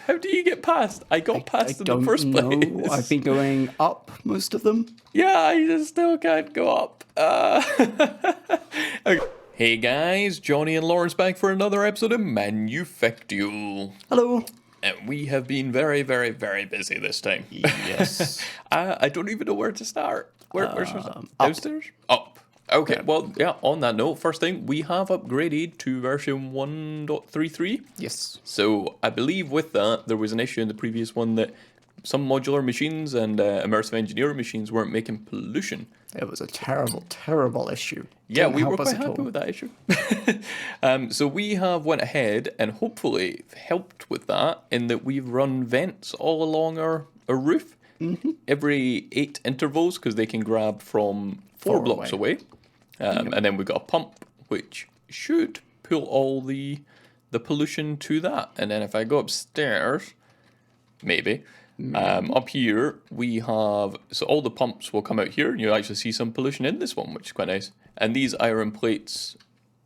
How do you get past? I got past in the first place. I've been going up most of them. Yeah, I just still can't go up. Okay. Hey guys, Johnny and Lawrence back for another episode of Manufactio. Hello. And we have been very, very, very busy this time. Yes. I don't even know where to start. Where's downstairs? Up. Okay, Yeah. well, yeah, on that note, first thing, we have upgraded to version 1.33. Yes. So I believe with that, there was an issue in the previous one that some modular machines and immersive engineering machines weren't making pollution. It was a terrible, terrible issue. Yeah, Didn't we were help us quite at happy all. with that issue. So we have went ahead and hopefully helped with that in that we've run vents all along our roof every 8 intervals because they can grab from 4 Far blocks away. And then we've got a pump which should pull all the pollution to that. And then if I go upstairs, maybe. Up here we have, so all the pumps will come out here and you'll actually see some pollution in this one, which is quite nice. And these iron plates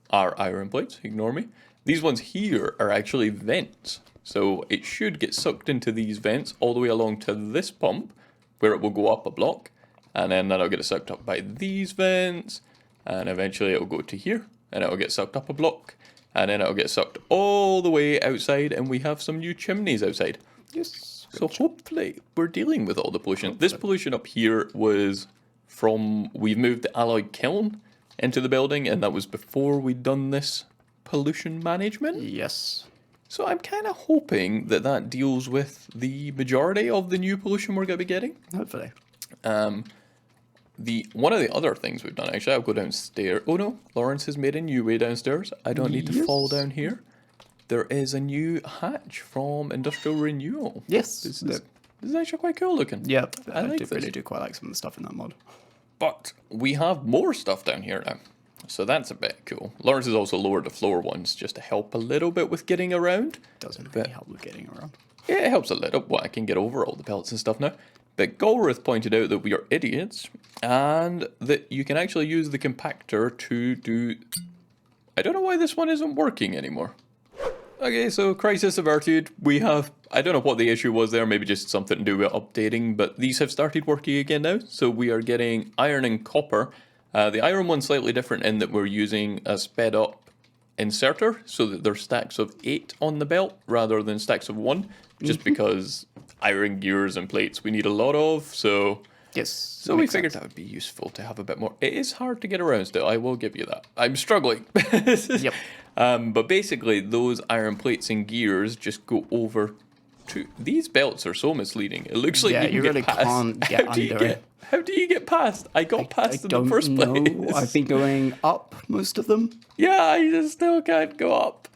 are iron plates, ignore me. These ones here are actually vents. So it should get sucked into these vents all the way along to this pump where it will go up a block. And then that'll get sucked up by these vents. And eventually it'll go to here and it'll get sucked up a block. And then it'll get sucked all the way outside and we have some new chimneys outside. Yes. So hopefully we're dealing with all the pollution. This pollution up here was from, we've moved the alloy kiln into the building and that was before we'd done this pollution management. Yes. So I'm kind of hoping that that deals with the majority of the new pollution we're going to be getting. Hopefully. One of the other things we've done, actually, I'll go downstairs. Oh no, Lawrence has made a new way downstairs. I don't need to fall down here. There is a new hatch from Industrial Renewal. Yes. This is actually quite cool looking. Yeah, I like really do quite like some of the stuff in that mod. But we have more stuff down here now. So that's a bit cool. Lawrence has also lowered the floor ones just to help a little bit with getting around. Doesn't really help with getting around. Yeah, it helps a little. Well, I can get over all the pellets and stuff now. But Golrith pointed out that we are idiots and that you can actually use the compactor to do... I don't know why this one isn't working anymore. Okay, so crisis averted. We have... I don't know what the issue was there, maybe just something to do with updating, but these have started working again now. So we are getting iron and copper. The iron one's slightly different in that we're using a sped up inserter so that there's stacks of 8 on the belt rather than stacks of 1, just because iron gears and plates we need a lot of, so... Yes. So we figured that would be useful to have a bit more. It is hard to get around still, I will give you that. I'm struggling. Yep. But basically, those iron plates and gears just go over to... These belts are so misleading. It looks like you really get past. can't get under it. How do you get past? I got past in the first place. I've been going up most of them. Yeah, I just still can't go up.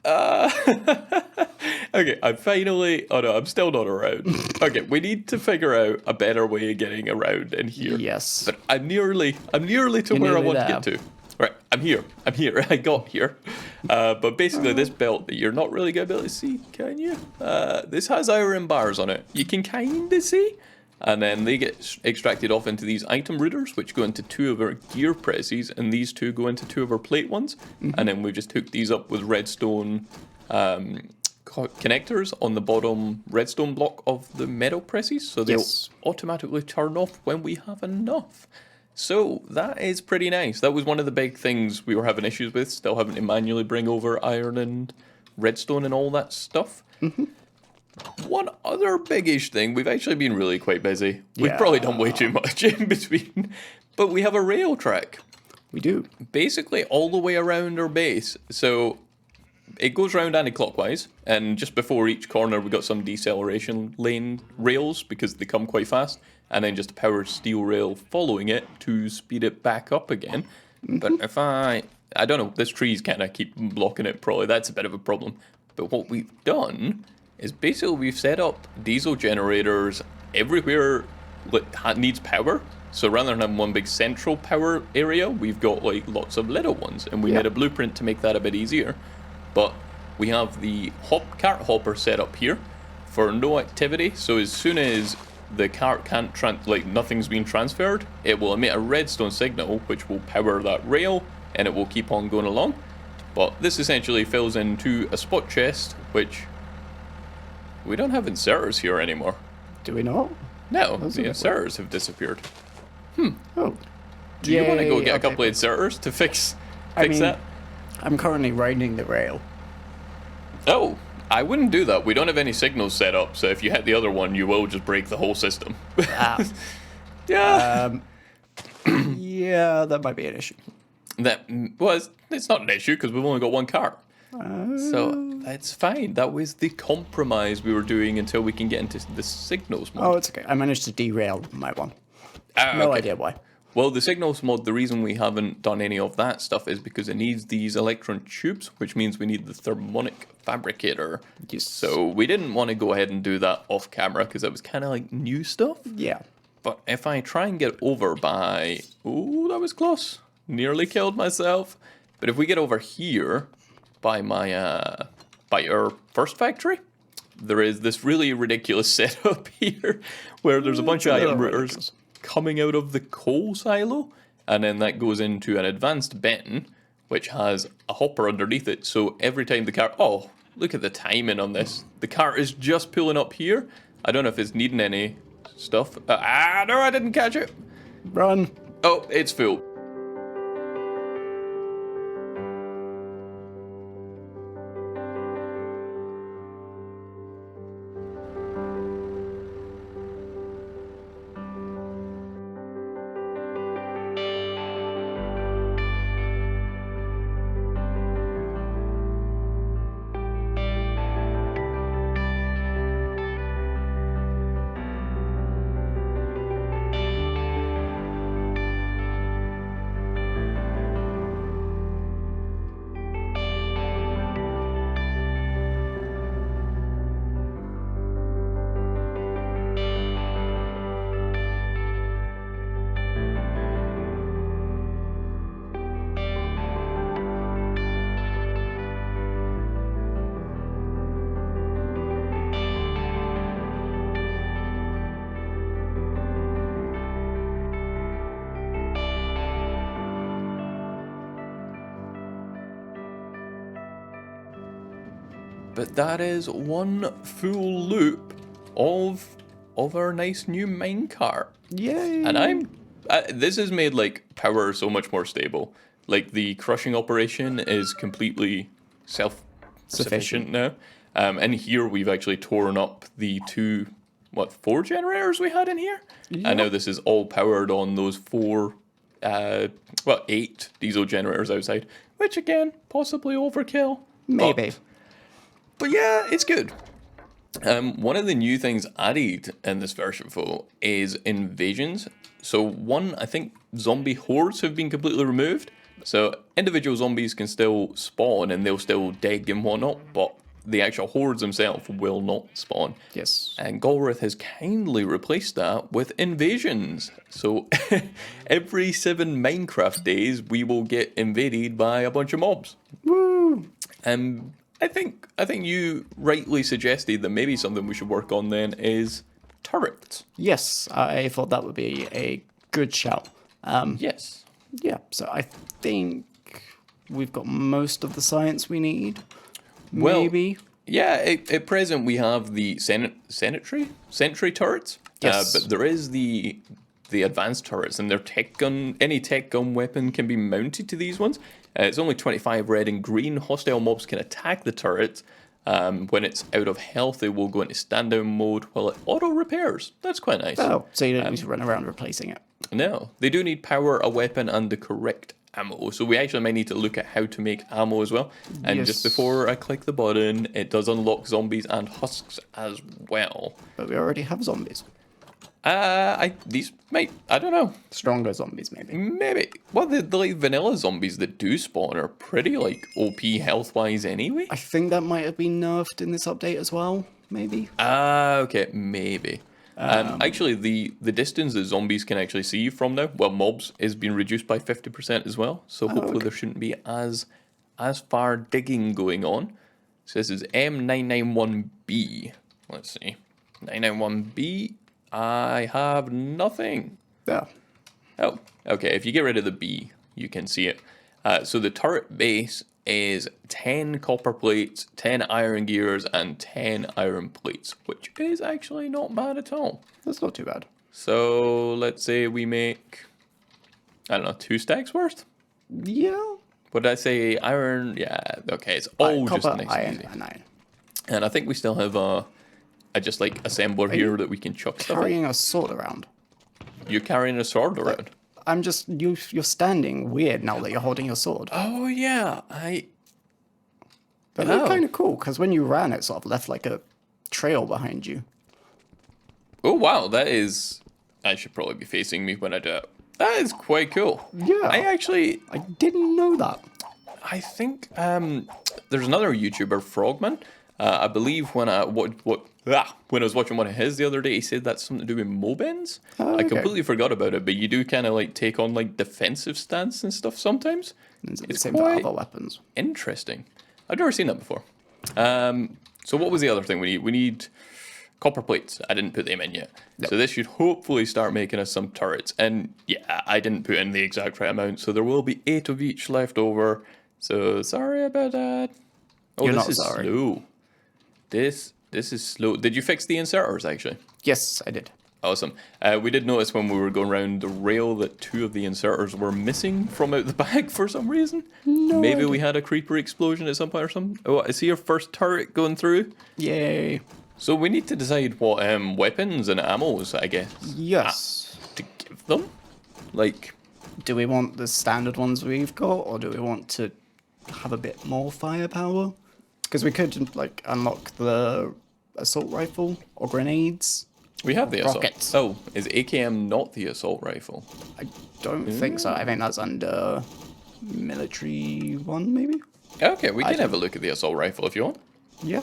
Okay, I'm finally... Oh no, I'm still not around. Okay, we need to figure out a better way of getting around in here. Yes. But I'm nearly to where I want to get to. Right, I'm here. I got here. But basically this belt that you're not really going to be able to see, can you? This has iron bars on it. You can kind of see. And then they get extracted off into these item routers, which go into 2 of our gear presses, and these 2 go into 2 of our plate ones. And then we just hook these up with redstone connectors on the bottom redstone block of the metal presses, so they'll automatically turn off when we have enough. So that is pretty nice. That was one of the big things we were having issues with, still having to manually bring over iron and redstone and all that stuff. One other biggish thing, we've actually been really quite busy. We've probably done way too much in between, but we have a rail track. We do. Basically all the way around our base. So it goes around anti-clockwise, and just before each corner we got some deceleration lane rails because they come quite fast, and then just a power steel rail following it to speed it back up again. But if I don't know, this tree's kind of keep blocking it probably, that's a bit of a problem. But what we've done is basically we've set up diesel generators everywhere that needs power. So rather than having one big central power area, we've got like lots of little ones, and we made a blueprint to make that a bit easier. But we have the cart hopper set up here for no activity. So as soon as the cart can't nothing's been transferred, it will emit a redstone signal which will power that rail, and it will keep on going along. But this essentially fills into a spot chest which We don't have inserters here anymore. Do we not? No, That's the a bit inserters have disappeared. Oh. Do you want to go get a okay, couple of inserters to fix mean- that? I'm currently riding the rail. Oh, I wouldn't do that. We don't have any signals set up, so if you hit the other one, you will just break the whole system. Ah. Yeah. Yeah, that might be an issue. It's not an issue because we've only got one car. So that's fine. That was the compromise we were doing until we can get into the signals mode. Oh, it's okay. I managed to derail my one. Ah, No okay. idea why. Well, the signals mod, the reason we haven't done any of that stuff is because it needs these electron tubes, which means we need the thermonic fabricator. Yes. So we didn't want to go ahead and do that off camera because it was kind of like new stuff. Yeah. But if I try and get over by... Ooh, that was close. Nearly killed myself. But if we get over here by my by our first factory, there is this really ridiculous setup here where there's a bunch of item routers coming out of the coal silo, and then that goes into an advanced bin, which has a hopper underneath it. So every time the car... Oh, look at the timing on this. The car is just pulling up here. I don't know if it's needing any stuff. No, I didn't catch it. Run. Oh, it's full. But that is one full loop of our nice new minecart. Yay. And this has made like power so much more stable. Like the crushing operation is completely self-sufficient now. And here we've actually torn up the four generators we had in here? Yep. And now this is all powered on those 8 diesel generators outside. Which again, possibly overkill. Maybe. But yeah, it's good. One of the new things added in this version 4 is invasions. So one, I think zombie hordes have been completely removed. So individual zombies can still spawn and they'll still dig and whatnot, but the actual hordes themselves will not spawn. Yes. And Golrith has kindly replaced that with invasions. So every 7 Minecraft days, we will get invaded by a bunch of mobs. Woo. I think you rightly suggested that maybe something we should work on then is turrets. Yes, I thought that would be a good shout. Yes. Yeah, so I think we've got most of the science we need. Well, Maybe. Yeah, at present we have the sentry turrets. Yes. But there is the advanced turrets, and any tech gun weapon can be mounted to these ones. It's only 25 red and green. Hostile mobs can attack the turret. When it's out of health, they will go into stand-down mode while it auto-repairs. That's quite nice. Oh, so you don't need to run around replacing it. No, they do need power, a weapon, and the correct ammo. So we actually might need to look at how to make ammo as well. And Yes. just before I click the button, it does unlock zombies and husks as well. But we already have zombies. I don't know. Stronger zombies, maybe. Maybe. Well, the like vanilla zombies that do spawn are pretty like OP health-wise anyway. I think that might have been nerfed in this update as well, maybe. Okay, maybe. Actually, the distance that zombies can actually see you from now, well, mobs, is being reduced by 50% as well. So hopefully there shouldn't be as far digging going on. So this is M991B. Let's see. 991B. I have nothing. Yeah. Oh, okay. If you get rid of the B, you can see it. So the turret base is 10 copper plates, 10 iron gears, and 10 iron plates, which is actually not bad at all. That's not too bad. So let's say we make, I don't know, 2 stacks worth? Yeah. What did I say? Iron? Yeah, okay, it's all just Copper, nice iron, and easy. and iron. And I think we still have a just like assembler here that we can chuck stuff in. Carrying a sword around. You're carrying a sword around? I'm just, you're standing weird now that you're holding your sword. Oh, yeah, But that's kind of cool, because when you ran, it sort of left like a trail behind you. Oh, wow, that is... I should probably be facing me when I do it. That is quite cool. Yeah. I didn't know that. I think there's another YouTuber, Frogman. I believe when I when I was watching one of his the other day, he said that's something to do with mobends. Oh, I completely forgot about it, but you do kind of like take on like defensive stance and stuff sometimes. It's the It's same for quite other weapons. interesting. I've never seen that before. So what was the other thing we need? We need copper plates. I didn't put them in yet. Yep. So this should hopefully start making us some turrets. And yeah, I didn't put in the exact right amount, so there will be 8 of each left over. So sorry about that. Oh, You're this not is sorry. slow. This is slow. Did you fix the inserters actually? Yes, I did. Awesome. We did notice when we were going around the rail that 2 of the inserters were missing from out the back for some reason. No Maybe idea. we had a creeper explosion at some point or something. Oh, I see your first turret going through. Yay. So we need to decide what weapons and ammos, I guess, Yes. to give them. Like, Do we want the standard ones we've got, or do we want to have a bit more firepower? Because we could, like, unlock the assault rifle or grenades. we have the assault. Rockets. Oh, is AKM not the assault rifle? I don't think so. I think that's under military one, maybe? Okay, we can have a look at the assault rifle if you want. Yeah.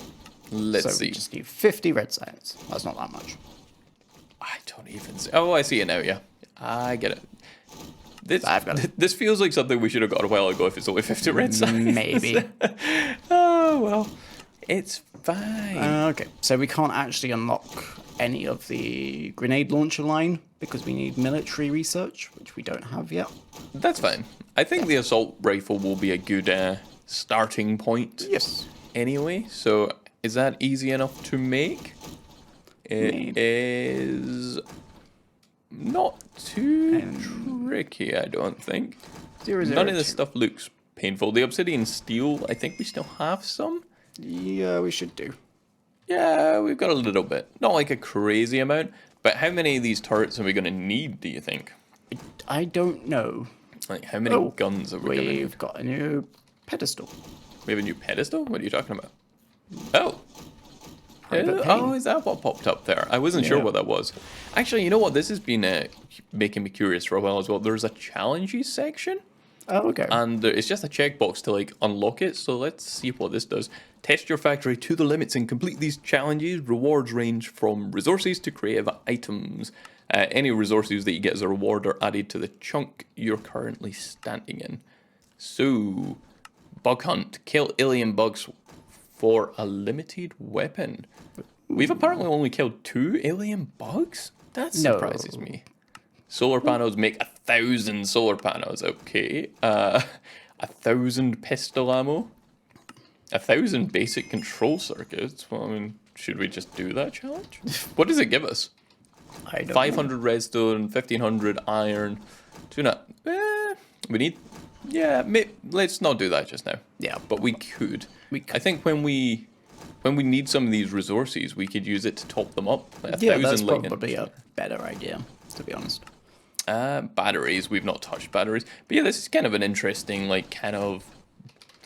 Let's So see. we just need 50 red sites. That's not that much. I don't even see. Oh, I see it now, yeah. I get it. This, I've got it. this feels like something we should have got a while ago if it's only 50 red sides. Maybe. Oh, well. It's fine. Okay, so we can't actually unlock any of the grenade launcher line because we need military research, which we don't have yet. That's fine. I think the assault rifle will be a good starting point Yes. anyway. So is that easy enough to make? It is not too tricky, I don't think. 0, 0, None of this 2. stuff looks painful. The obsidian steel, I think we still have some. Yeah, we should do. Yeah, we've got a little bit. Not like a crazy amount, but how many of these turrets are we going to need, do you think? I don't know. Like, how many guns are we going to need? We've got a new pedestal. We have a new pedestal? What are you talking about? Oh. Private Oh, pane. is that what popped up there? I wasn't sure Yeah. what that was. Actually, you know what? This has been making me curious for a while as well. There's a challenges section, Oh, okay. and it's just a checkbox to like unlock it. So let's see what this does. Test your factory to the limits and complete these challenges. Rewards range from resources to creative items. Any resources that you get as a reward are added to the chunk you're currently standing in. So, bug hunt. Kill alien bugs for a limited weapon. We've apparently only killed 2 alien bugs? That No. surprises me. Solar panels make 1,000 solar panels. Okay. 1,000 pistol ammo. 1,000 basic control circuits. Well, I mean, should we just do that challenge? What does it give us? I don't know. 500 redstone, 1,500 iron. We need... Yeah, let's not do that just now. Yeah. But we could. We could. I think when we need some of these resources, we could use it to top them up. Yeah, that's 1,000 lightning. probably a better idea, to be honest. Batteries, we've not touched batteries. But yeah, this is kind of an interesting, like, kind of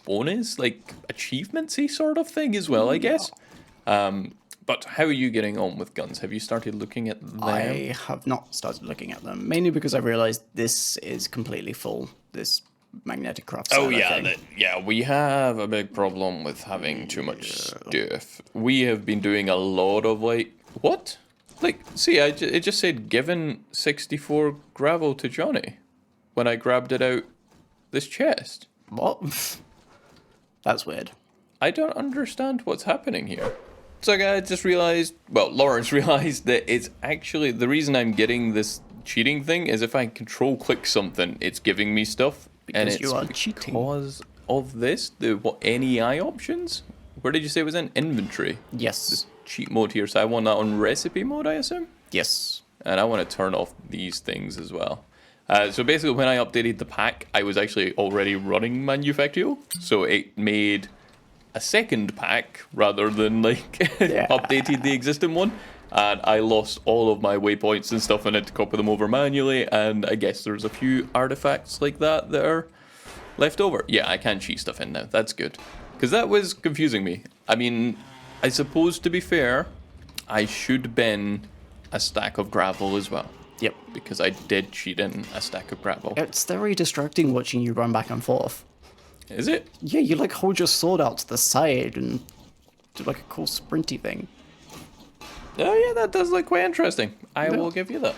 bonus, like, achievement-y sort of thing as well, I guess. But how are you getting on with guns? Have you started looking at them? I have not started looking at them, mainly because I realised this is completely full, this magnetic craft Oh silo yeah, thing. we have a big problem with having too much stuff. We have been doing a lot of like what? Like, see, it just said given 64 gravel to Johnny when I grabbed it out this chest. What? That's weird. I don't understand what's happening here. So I just realized, well, Lawrence realized that it's actually the reason I'm getting this cheating thing is if I control click something, it's giving me stuff. And Because it's you are cheating. because of this, the what NEI options. Where did you say it was in? Inventory. Yes. Cheat mode here, so I want that on recipe mode, I assume? Yes. And I want to turn off these things as well. So basically, when I updated the pack, I was actually already running Manufactio, so it made a second pack rather than like updated the existing one. And I lost all of my waypoints and stuff and had to copy them over manually, and I guess there's a few artifacts like that that are left over. Yeah, I can cheat stuff in now. That's good. Because that was confusing me. I mean, I suppose to be fair, I should bin a stack of gravel as well. Yep. Because I did cheat in a stack of gravel. It's very distracting watching you run back and forth. Is it? Yeah, you like hold your sword out to the side and do like a cool sprinty thing. Oh yeah, that does look quite interesting. I will give you that.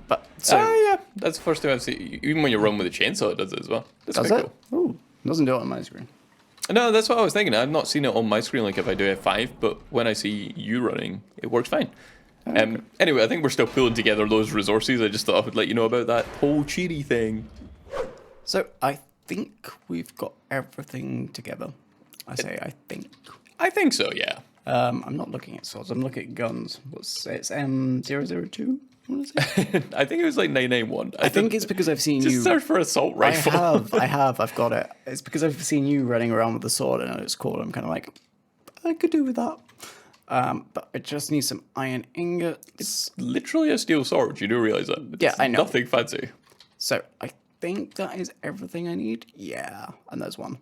But so Yeah, that's the first time I've seen. Even when you run with a chainsaw, it does it as well. That's does quite it? cool. Ooh, doesn't do it on my screen. No, that's what I was thinking. I've not seen it on my screen like if I do F5, but when I see you running, it works fine. Anyway, I think we're still pulling together those resources. I just thought I would let you know about that whole cheaty thing. So I think we've got everything together. I think. I think so, yeah. I'm not looking at swords. I'm looking at guns. It's M002. What is it? I think it was like 991. I think it's because I've seen just you. search for assault rifle. I've got it. It's because I've seen you running around with the sword and it's cool. I'm kind of like, I could do with that. But I just need some iron ingots. It's literally a steel sword. You do realize that? Yeah, I know. Nothing fancy. So I think that is everything I need. Yeah, and there's one.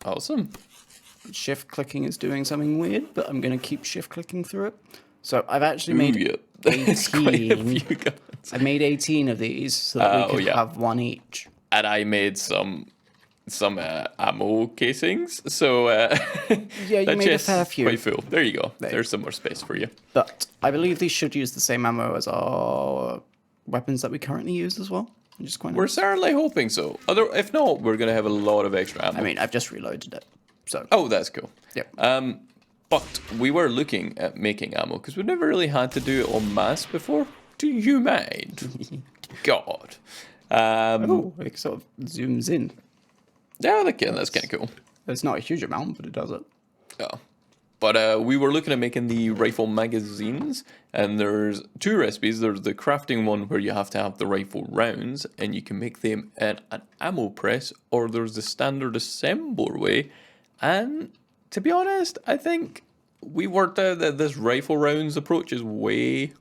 Awesome. Shift clicking is doing something weird, but I'm going to keep shift clicking through it. So I've actually made 18. I made 18 of these so that we could have one each. And I made some ammo casings, so yeah, you made a fair few. Quite full. There you go. There's some more space for you. But I believe these should use the same ammo as our weapons that we currently use as well. We're certainly hoping so. If not, we're gonna have a lot of extra ammo. I mean, I've just reloaded it, so. Oh, that's cool. Yep. But we were looking at making ammo because we've never really had to do it en masse before. Do you mind? God. It sort of zooms in. Yeah, that's kind of cool. It's not a huge amount, but it does it. Yeah. But we were looking at making the rifle magazines, and there's two recipes. There's the crafting one where you have to have the rifle rounds, and you can make them at an ammo press, or there's the standard assembler way. And to be honest, I think we worked out that this rifle rounds approach is way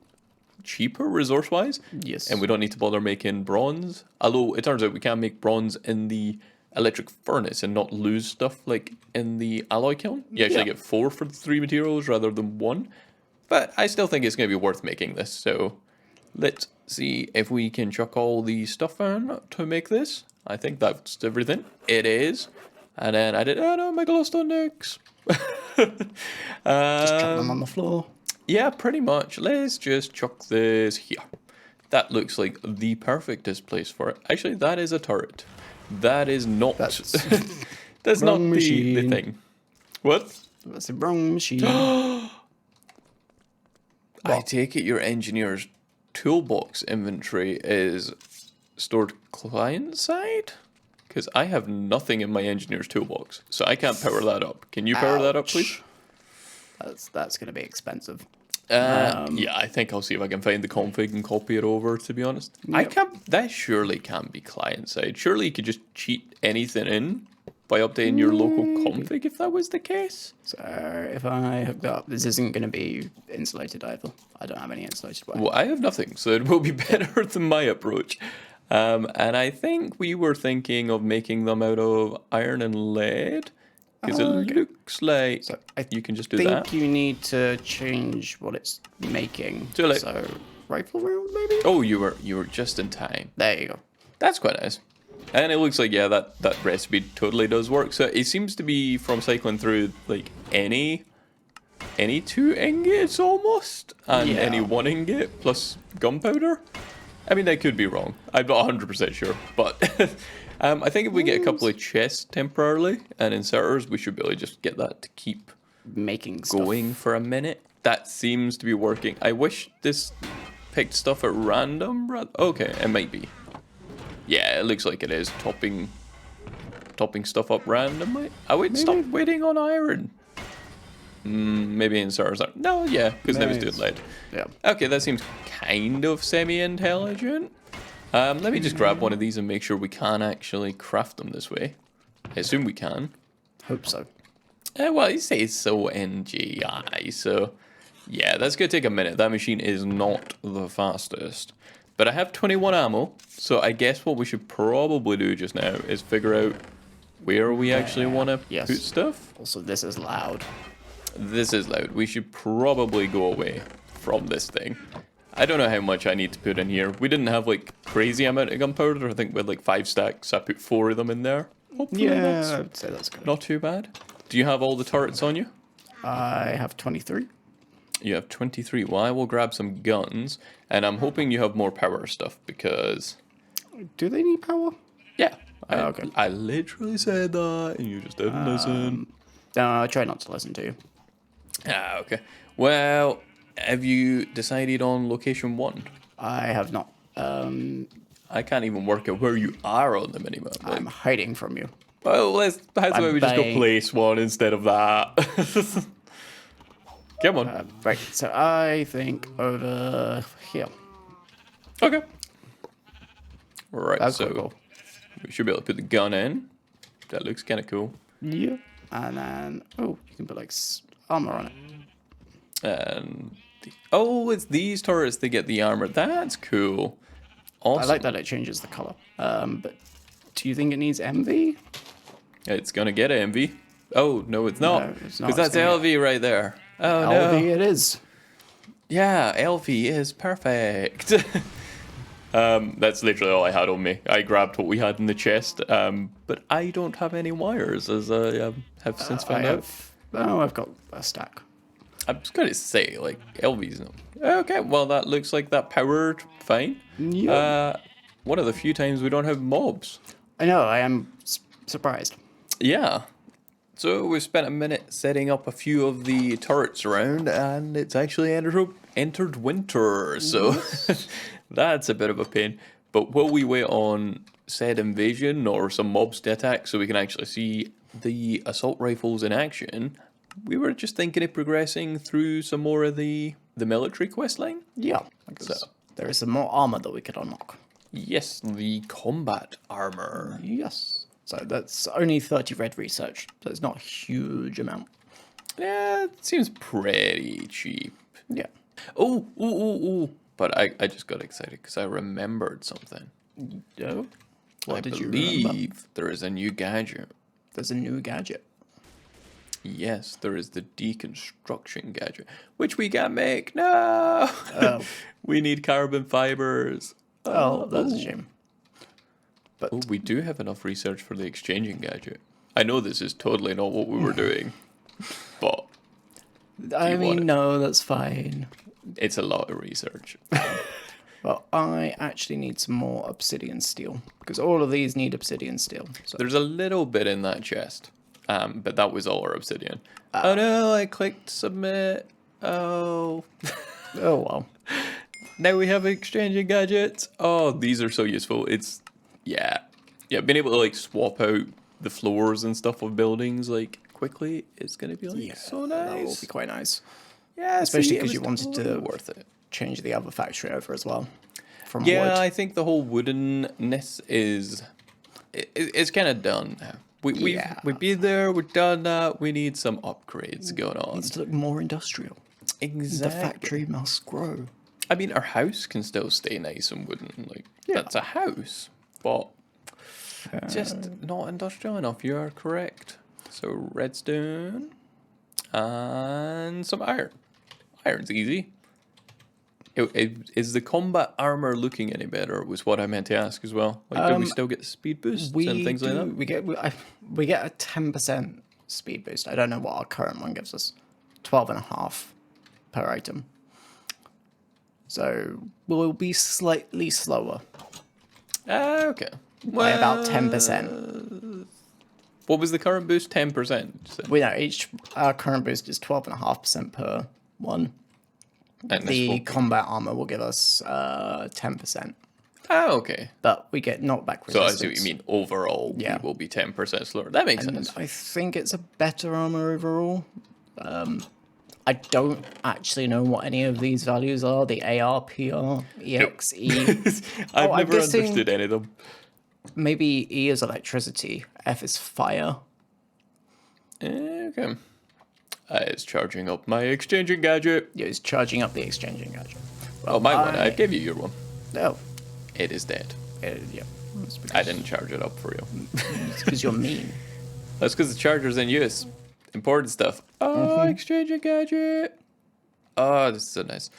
cheaper resource-wise. Yes. And we don't need to bother making bronze. Although it turns out we can make bronze in the electric furnace and not lose stuff like in the alloy kiln. You actually get 4 for the 3 materials rather than 1. But I still think it's going to be worth making this. So let's see if we can chuck all the stuff in to make this. I think that's everything. It is. And then I did, oh no, Megalostone Nicks. Just chuck them on the floor. Yeah, pretty much. Let's just chuck this here. That looks like the perfectest place for it. Actually, that is a turret. That is not. That's not the thing. What? That's the wrong machine. I take it your engineer's toolbox inventory is stored client side? Because I have nothing in my engineer's toolbox, so I can't power that up. Can you power that up, please? That's going to be expensive. Yeah, I think I'll see if I can find the config and copy it over, to be honest. Yep. I can't. That surely can't be client side. Surely you could just cheat anything in by updating your local config if that was the case. So if I hook that up, this isn't going to be insulated either. I don't have any insulated wire. Well, I have nothing, so it will be better than my approach. And I think we were thinking of making them out of iron and lead. Because it looks like you can just do that. I think you need to change what it's making. So rifle round, maybe? Oh, you were just in time. There you go. That's quite nice. And it looks like, yeah, that recipe totally does work. So it seems to be from cycling through like any 2 ingots almost, and any 1 ingot plus gunpowder. I mean, I could be wrong. I'm not 100% sure, but I think if we get a couple of chests temporarily and inserters, we should be able to just get that to keep making going for a minute. That seems to be working. I wish this picked stuff at random. Okay, it might be. Yeah, it looks like it is topping topping stuff up randomly. I would stop waiting on iron. Maybe inserters are... No, yeah, because now it's doing lead. Yeah. Okay, that seems kind of semi-intelligent. Let me just grab one of these and make sure we can actually craft them this way. I assume we can. Hope so. Well, you say it's so NGI, so... Yeah, that's going to take a minute. That machine is not the fastest. But I have 21 ammo, so I guess what we should probably do just now is figure out where we actually want to put stuff. Also, this is loud. This is loud. We should probably go away from this thing. I don't know how much I need to put in here. We didn't have like crazy amount of gunpowder. I think we had like 5 stacks. I put 4 of them in there. Hopefully Yeah, I'd say that's good. not too bad. Do you have all the turrets on you? I have 23. You have 23. Well, I will grab some guns, and I'm hoping you have more power stuff because... Do they need power? Yeah. Okay. I literally said that, and you just didn't listen. I try not to listen to you. Ah, okay. Well, have you decided on location 1? I have not. I can't even work out where you are on the minimap. Like, I'm hiding from you. well, how's about we just go place 1 instead of that? Come on. Right, so I think over here. Okay. Right, That's so quite cool. we should be able to put the gun in. That looks kind of cool. Yeah. And then, oh, you can put like armor on it. And it's these turrets that get the armor. That's cool. Awesome. I like that it changes the color. But do you think it needs MV? It's gonna get envy. Oh no, it's not. No, it's not. Because that's LV right there. Oh no. LV it is. Yeah, LV is perfect. That's literally all I had on me. I grabbed what we had in the chest, but I don't have any wires, as I have since found out. I've got a stack. I'm just gonna say, like, LV's not... Okay, well, that looks like that powered fine. Yeah. One of the few times we don't have mobs. I know, I am surprised. Yeah. So we've spent a minute setting up a few of the turrets around, and it's actually entered winter, so that's a bit of a pain. But will we wait on said invasion or some mobs to attack so we can actually see the assault rifles in action? We were just thinking of progressing through some more of the military quest line. Yeah, because there is some more armor that we could unlock. Yes, the combat armor. Yes. So that's only 30 red research, so it's not a huge amount. Yeah, it seems pretty cheap. Yeah. Oh. But I just got excited because I remembered something. Oh? What did you I remember? believe there is a new gadget. There's a new gadget. Yes, there is the deconstruction gadget, which we can't make. No! Oh. We need carbon fibers. Oh, that's a shame. But Oh, we do have enough research for the exchanging gadget. I know this is totally not what we were doing, but I want mean, it? no, that's fine. it's a lot of research. Well, I actually need some more obsidian steel because all of these need obsidian steel. So There's a little bit in that chest, but that was all our obsidian. Oh no, I clicked submit. Oh. oh well. Now we have exchanging gadgets. Oh, these are so useful. It's, yeah, being able to like swap out the floors and stuff of buildings like quickly is gonna be like so nice. That will be quite nice. Yeah, Especially because because you wanted to worth it. change the other factory over as well. From Yeah, wood. I think the whole woodenness is it's kind of done now. We've been there, we've done that. We need some upgrades going on. It needs to look more industrial. Exactly. The factory must grow. I mean, our house can still stay nice and wooden. Like that's a house, but just not industrial enough. You are correct. So redstone and some iron. Iron's easy. Is the combat armor looking any better? Was what I meant to ask as well. Like, do we still get speed boosts and things like that? We get a 10% speed boost. I don't know what our current one gives us. 12.5 per item. So we'll be slightly slower Okay. by about 10%. What was the current boost? 10%. We know our current boost is 12.5% per one. And The combat armor will give us 10%. Oh, okay. but we get knockback So resistance. I see what you mean. Overall, Yeah. we will be 10% slower. That makes And sense. I think it's a better armor overall. I don't actually know what any of these values are. The AR, PR, EXE. I've I'm never guessing- understood any of them. Maybe E is electricity, F is fire. Okay. It's charging up my exchanging gadget. Yeah, it's charging up the exchanging gadget. Well, Oh, my one. I gave you your one. Oh, It is dead. yeah. That's I didn't charge it up for you. because you're mean. That's because the charger's in use. Important stuff. Oh, exchanging gadget. Oh, this is so nice.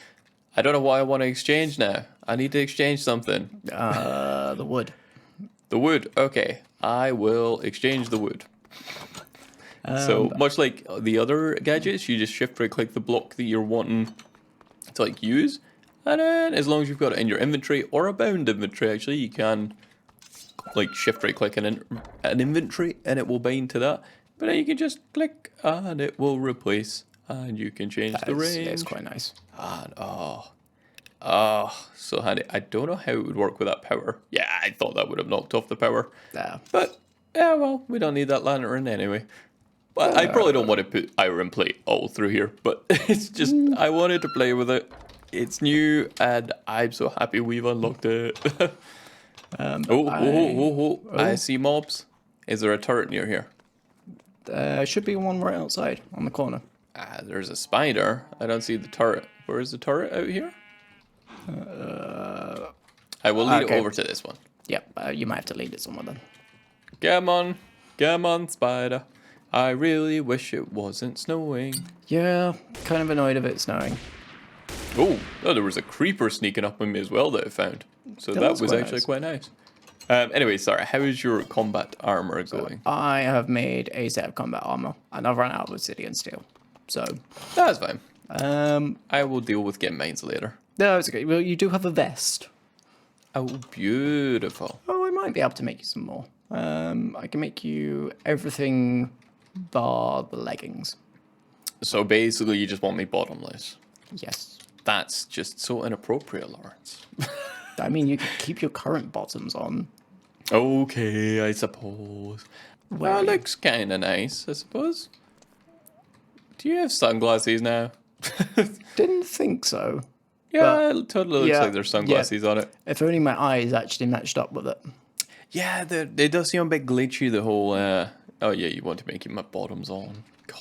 I don't know what I want to exchange now. I need to exchange something. The wood. The wood. Okay. I will exchange the wood. So much like the other gadgets, you just shift right click the block that you're wanting to like use. And then as long as you've got it in your inventory or a bound inventory, actually, you can like shift right click an inventory and it will bind to that. But then you can just click and it will replace and you can change the range. It's quite nice. And oh, so handy. I don't know how it would work with that power. Yeah, I thought that would have knocked off the power. Yeah. But yeah, well, we don't need that lantern anyway. But I probably don't want to put iron plate all through here. But it's just I wanted to play with it. It's new, and I'm so happy we've unlocked it. I see mobs. Is there a turret near here? Should be one right outside on the corner. There's a spider. I don't see the turret. Where is the turret out here? I will lead it over to this one. Yep, you might have to lead it somewhere then. Come on, spider. I really wish it wasn't snowing. Yeah, kind of annoyed of it snowing. Oh, there was a creeper sneaking up on me as well that I found. So that was quite actually nice. quite nice. Anyway, sorry, how is your combat armor going? I have made a set of combat armor, and I've run out of obsidian steel. So, That's fine. um, I will deal with getting mines later. no, it's okay. Well, you do have a vest. Oh, beautiful. Oh, I might be able to make you some more. I can make you everything bar the leggings. So basically, you just want me bottomless. Yes. That's just so inappropriate, Lawrence. I mean, you could keep your current bottoms on. Okay, I suppose. Where are Well, you? looks kind of nice, I suppose. Do you have sunglasses now? Didn't think so. Yeah, it totally looks yeah, like there's sunglasses on it. If only my eyes actually matched up with it. Yeah, it does seem a bit glitchy, the whole, oh yeah, you want to make my bottoms on. God.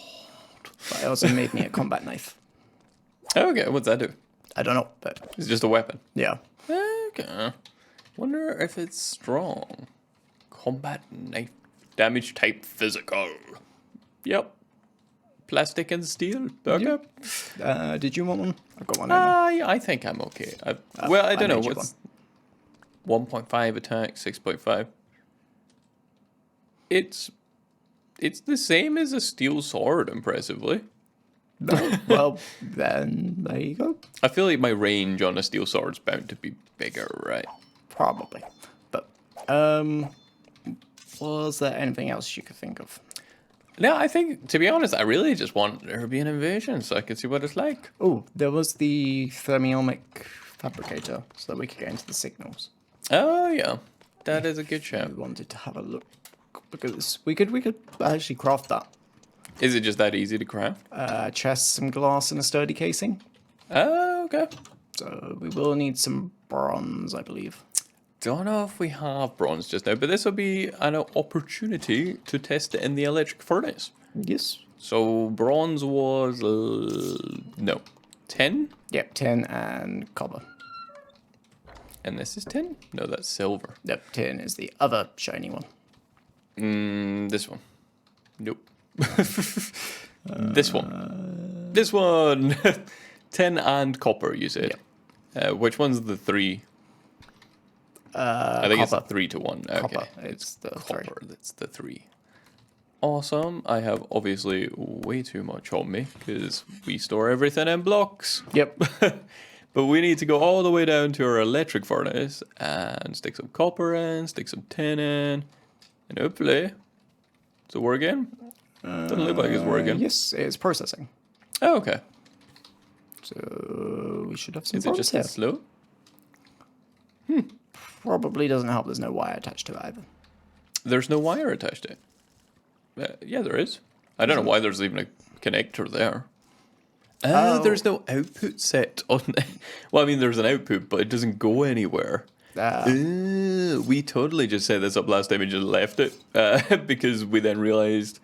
But it also made me a combat knife. Okay, what's that do? I don't know, but It's just a weapon. yeah. Okay. Wonder if it's strong. Combat knife. Damage type physical. Yep. Plastic and steel. Okay. Did you want one? I've got one. In I think I'm okay. Well, I don't know. made you What's 1.5 attack, 6.5? It's the same as a steel sword, impressively. there. Well, then there you go. I feel like my range on a steel sword's bound to be bigger, right? Probably. But was there anything else you could think of? No, I think, to be honest, I really just want there to be an invasion so I can see what it's like. Oh, there was the thermiomic fabricator, so that we could get into the signals. Oh, yeah. That is a good shout. We wanted to have a look because we could actually craft that. Is it just that easy to craft? Chest, some glass, and a sturdy casing. Oh, okay. So we will need some bronze, I believe. Don't know if we have bronze just now, but this will be an opportunity to test it in the electric furnace. Yes. So bronze was, no, 10? Yep, tin and copper. And this is 10? No, that's silver. Yep, tin is the other shiny one. This one. Nope. This one. This one! 10 and copper, you said. Which one's the 3? I think it's a Copper. 3 to 1. Okay. Copper, it's the Copper, that's the 3. Awesome. I have obviously way too much on me because we store everything in blocks. Yep. But we need to go all the way down to our electric furnace and stick some copper in, stick some tin in, and hopefully it's working. Doesn't look like it's working. Yes, it's processing. Oh, okay. So we should have some Is it bronze just here. as slow? probably doesn't help there's no wire attached to it either. There's no wire attached to it. Yeah, there is. I don't know why there's even a connector there. There's no output set on it. Well, I mean, there's an output, but it doesn't go anywhere. We totally just set this up last time and just left it because we then realized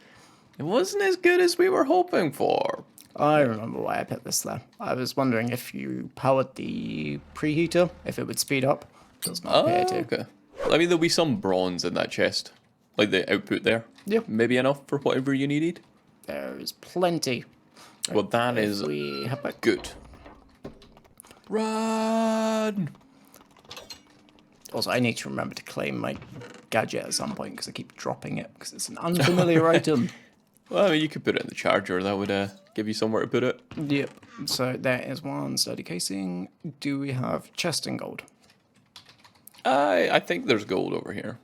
it wasn't as good as we were hoping for. I remember why I picked this there. I was wondering if you powered the preheater, if it would speed up. Does not appear to. Okay. I mean, there'll be some bronze in that chest, like the output there. Yeah. Maybe enough for whatever you needed. There's plenty. Well, that is We have back. good. Run! Also, I need to remember to claim my gadget at some point because I keep dropping it because it's an unfamiliar item. Well, I mean, you could put it in the charger. That would give you somewhere to put it. Yep. So there is one sturdy casing. Do we have chest and gold? I think there's gold over here.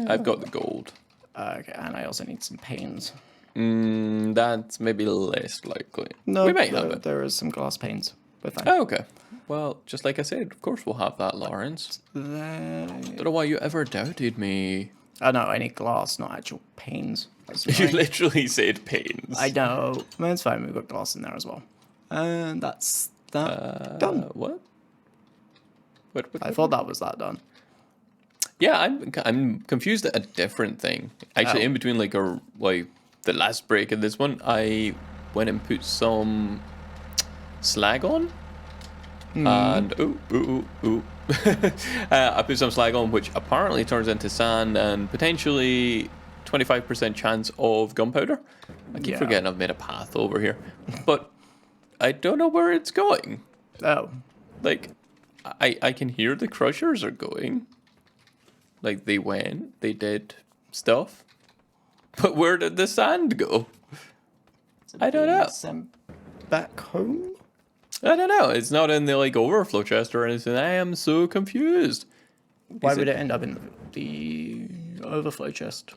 I've got the gold. Okay, and I also need some panes. That's maybe less likely. No, we might have it. There is some glass panes. We're fine. Oh, okay. Well, just like I said, of course we'll have that, Lawrence. There... Don't know why you ever doubted me. Oh no, I need glass, not actual panes. That's You fine. literally said panes. I know. No, it's fine. We've got glass in there as well. And that's that done. What? What? I thought that was that done. Yeah, I'm confused at a different thing. Actually, in between like the last break and this one, I went and put some slag on, and I put some slag on, which apparently turns into sand and potentially 25% chance of gunpowder. I keep forgetting I've made a path over here, but I don't know where it's going. Oh, Like, I can hear the crushers are going. Like, they did stuff. But where did the sand go? I don't know. Sent back home? I don't know. It's not in the, like, overflow chest or anything. I am so confused. Why would it end up in the overflow chest?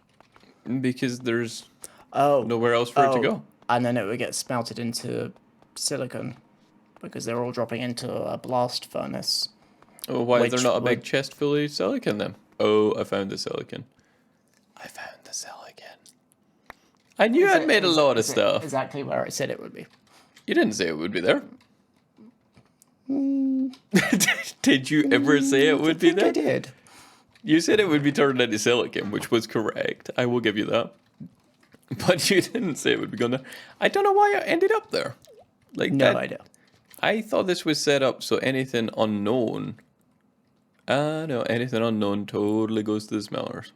Because there's Oh. nowhere else for it to go. And then it would get smelted into silicon because they're all dropping into a blast furnace. Oh, why is there Which not a big would- chest full of silicon then? Oh, I found the silicon. I found the silicon. I knew I'd made a lot of stuff. Exactly where I said it would be. You didn't say it would be there. Did you ever say it would be I there? did. You said it would be turned into silicon, which was correct. I will give you that. But you didn't say it would be going there. I don't know why it ended up there. Like No that. idea. I thought this was set up so anything unknown. No, anything unknown totally goes to the smellers.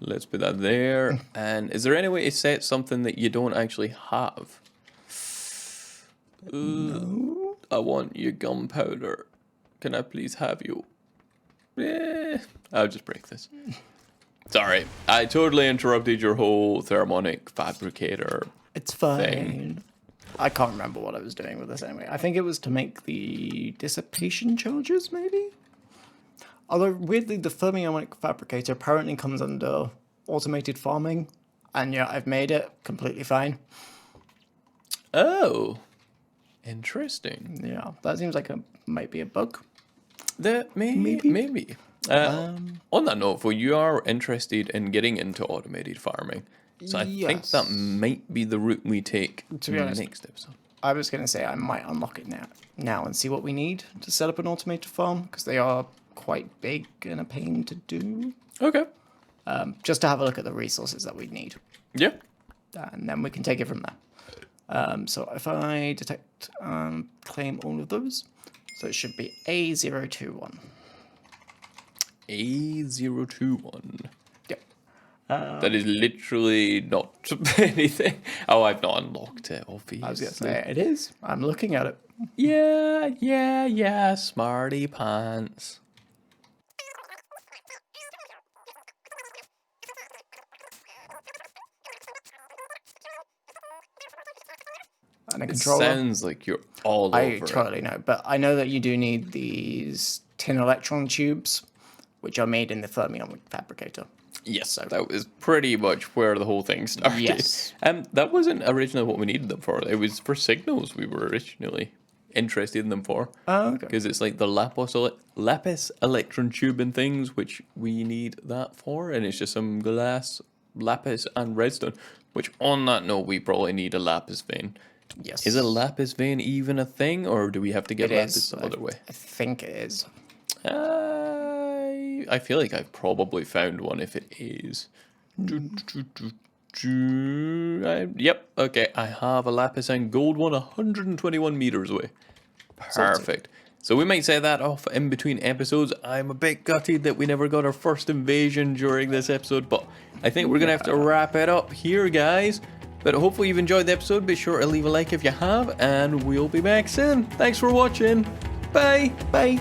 Let's put that there. And is there any way to set something that you don't actually have? No. I want your gunpowder. Can I please have you? I'll just break this. Sorry, I totally interrupted your whole thermonic fabricator. It's fine. Thing. I can't remember what I was doing with this anyway. I think it was to make the dissipation charges, maybe? Although, weirdly, the thermonic fabricator apparently comes under automated farming. And yeah, I've made it completely fine. Oh, interesting. Yeah, that seems like might be a bug. That maybe. On that note, if you are interested in getting into automated farming, so I think that might be the route we take To be honest, next episode. I was going to say I might unlock it now and see what we need to set up an automated farm, because they are quite big and a pain to do. Okay. Just to have a look at the resources that we need. Yeah. And then we can take it from there. So if I detect claim all of those, so it should be A021. A021. Yep. That is literally not anything. Oh, I've not unlocked it, obviously. I was going to say it is. I'm looking at it. Yeah, smarty pants. And a It controller. sounds like you're all I over it. totally know, but I know that you do need these tin electron tubes, which are made in the thermonic fabricator. Yes, that was pretty much where the whole thing started. Yes. That wasn't originally what we needed them for. It was for signals we were originally interested in them for. Oh, okay. Because it's like the lapis electron tubing things, which we need that for, and it's just some glass, lapis, and redstone. Which, on that note, we probably need a lapis vein. Yes. Is a lapis vein even a thing, or do we have to get It lapis is. some other way? I think it is. I feel like I've probably found one if it is. Yep, okay, I have a lapis and gold one 121 meters away. Perfect. So we might say that off in between episodes. I'm a bit gutted that we never got our first invasion during this episode, but I think we're going to have to wrap it up here, guys. But hopefully you've enjoyed the episode. Be sure to leave a like if you have, and we'll be back soon. Thanks for watching. Bye. Bye.